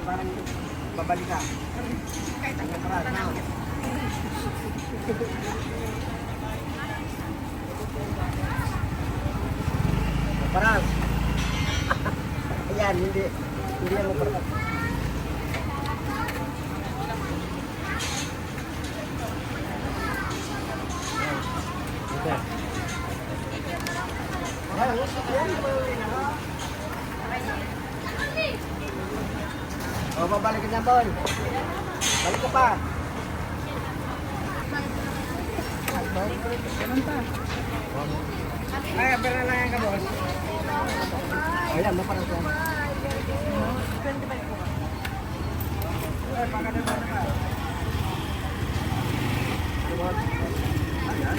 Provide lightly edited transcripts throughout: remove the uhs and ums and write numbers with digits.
Parang babalik ka. Kahit ang kaparal na. Paral. Ayan, hindi yan mo paral. O, babalik na, Paul. Balik ka pa. Ganun pa. Ay, pero na lang yan ka, boss. Ayan, maparang ko. Ay, pagkadama na ka. Ayan.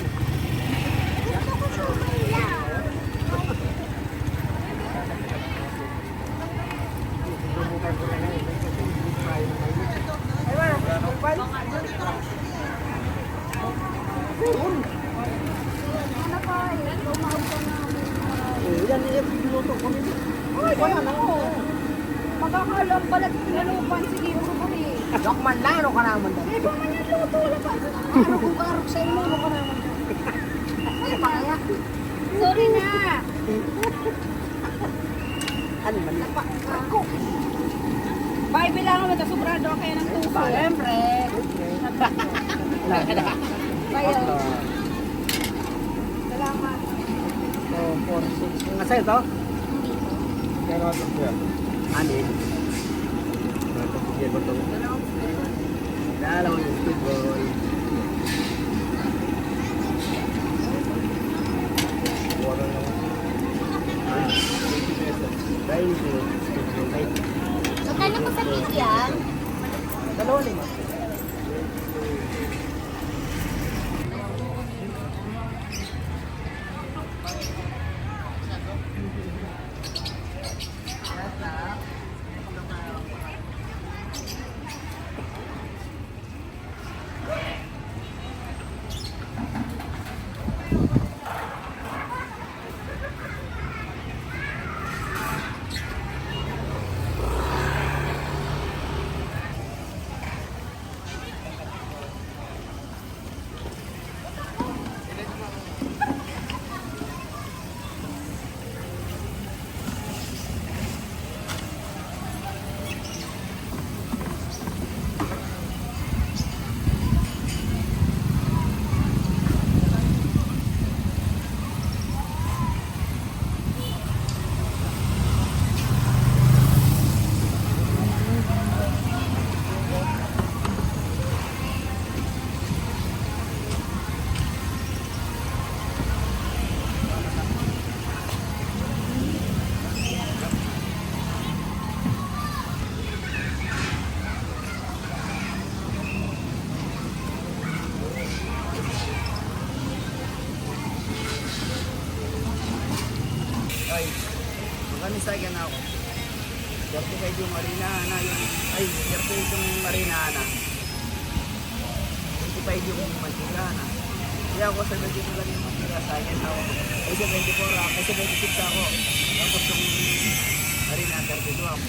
Magkakalam pala tinalupan si Giro ko eh. Lokman lang, ano ka naman doon? Eh, paman yung luto wala pa. Ano kung karok sa ilo, ano ka naman doon? Ay, pakaya. Sorry na. Ano man lang? Ako. Bye, bilangan mo ito. Sobrado kayo ng tuso. Siyempre. Bye. Salamat. So, 4-6. Yung asal to? Kaya ito siya. Ani. Ito siya ko ito. Dalaw yung speedball. Wala lang. 20 pesos. Magkano po sa cake yan? 2.5. sa akin ako. 35 yung Marina na yung, ay, 38 yung Marina na. 25 yung Mantika na. Kaya ako 72 lang yung Mantika sa akin ako. Ay 74 ako, ay 76 ako. Tapos yung Marina 32 ako.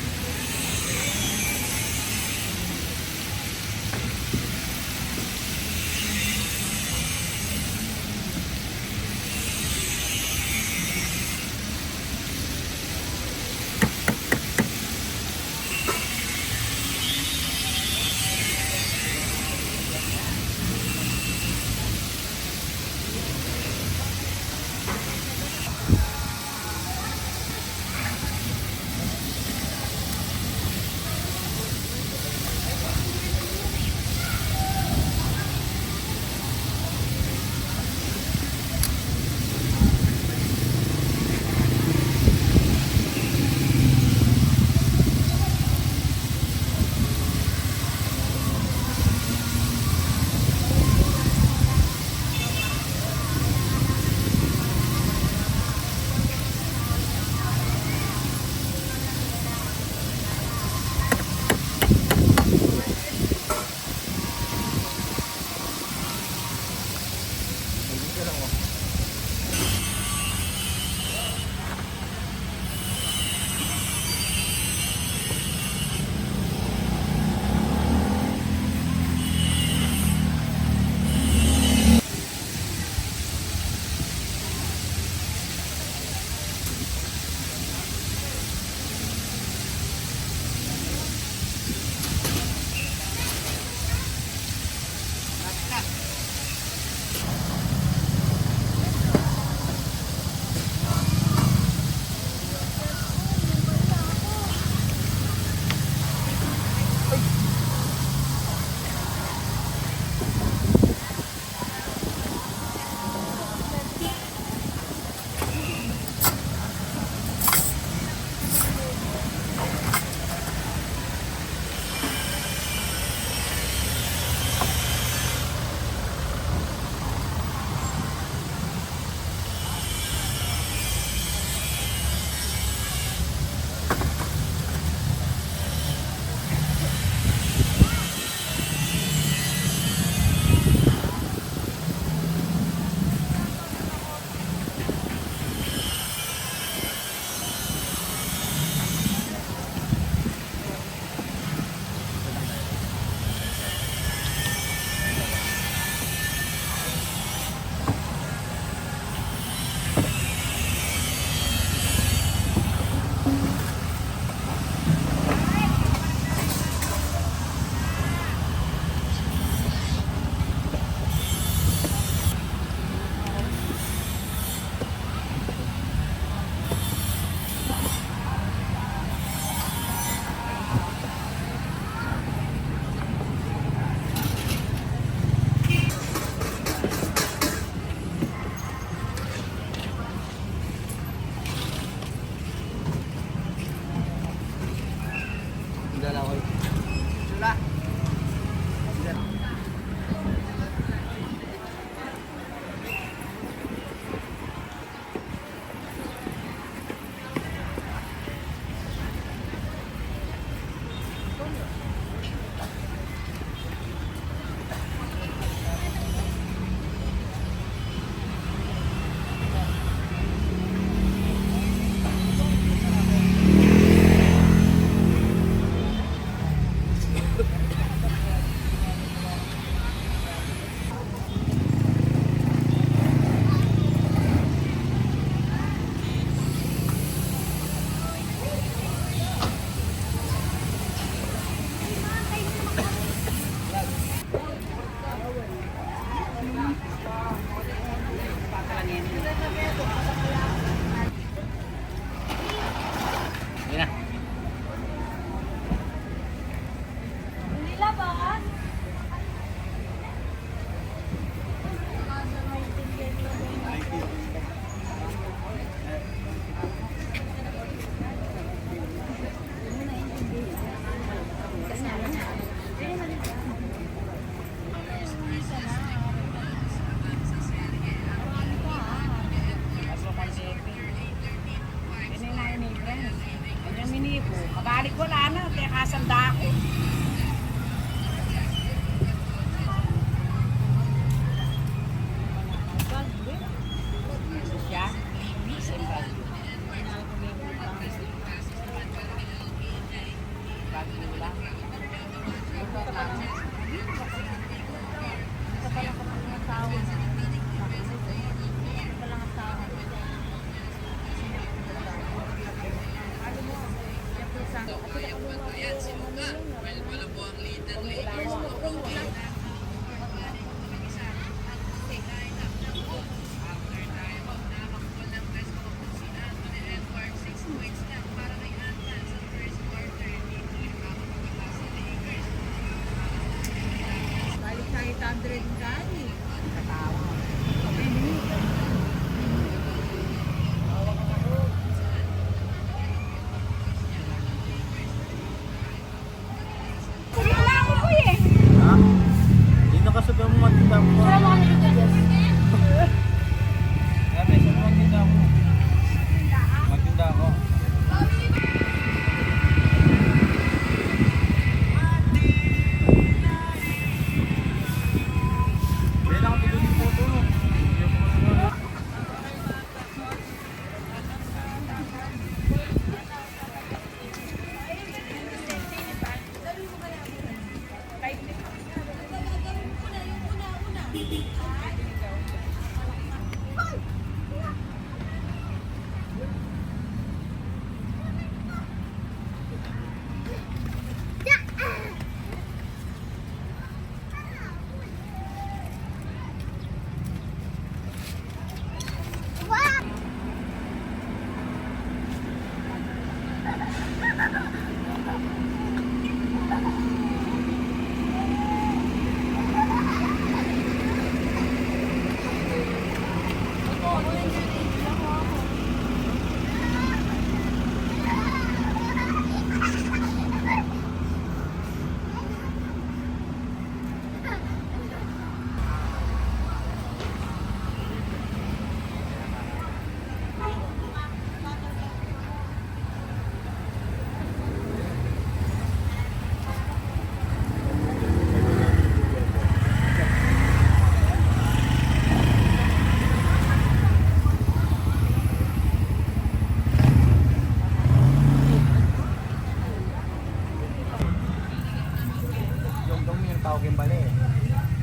Tao Kimbali,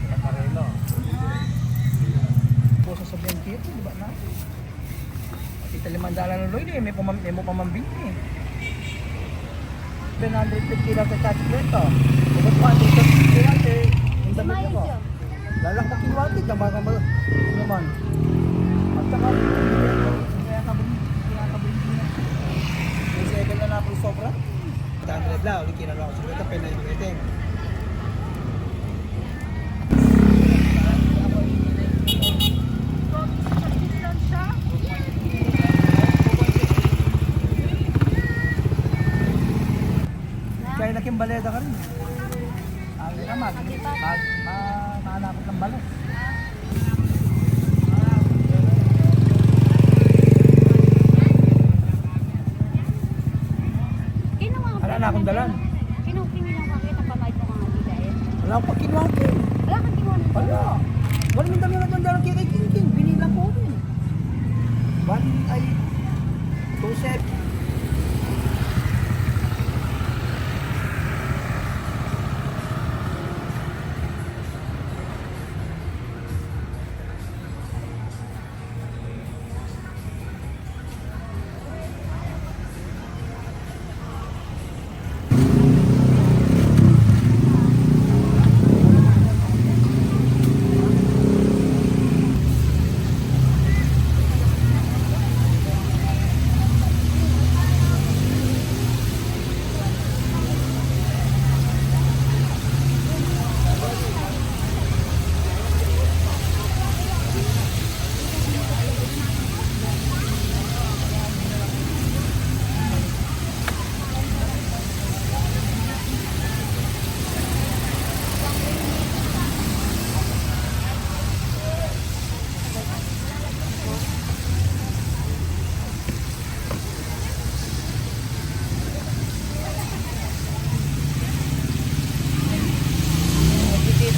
Paparelo. Puso sa Bentito, di ba na? Tita Limandala ng Lloyd eh, may mo pamambing eh. 750 lang sa charge plate oh. Bukod pa, 250 lang eh. Yung damit niya po. Lalak na kinuwatig, naman naman. At saka, kaya kabili niya. Yung second na napong sobra. 100 lang, ulit kinala ko sa pena yung itim. Kaya laking baleda ka rin. Sabi naman, mahanapot ng balet. Wala na akong dalan. Kinong bakit ang pamahit mo kang atida eh? Wala akong pagkinuwangkin. Wala kang kinuha nito? Wala. Wala yung dami ng dalan kay King. Binilang ko rin. Bali ay 2 set.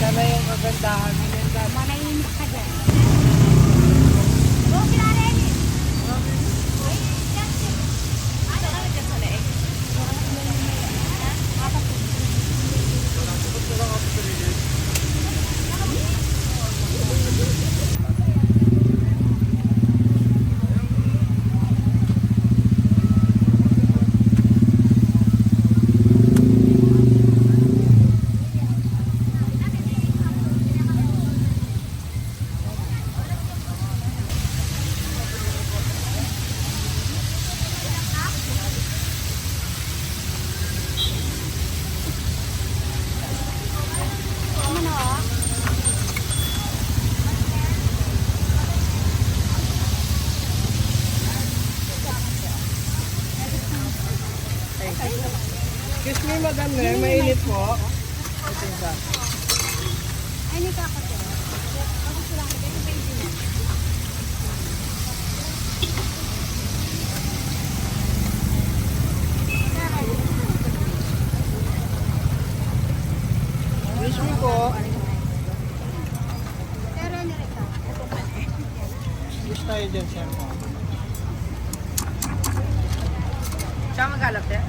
Sana yung kagandahan nila. Manahimik ka dyan. Oo, kilala yan eh. Ay, dyan siya. Ano ka dyan sa leeg? Excuse me, madam, mainit po. Ay, hindi ka kasi. Ako sila ko. Ito baby mo. Excuse me po. Pero ano rin ka? Gusto tayo dyan, sir po. Siya magkalap, sir?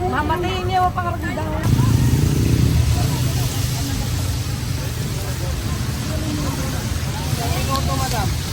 Mamatayin niya mo pangaragida. Ito, madam.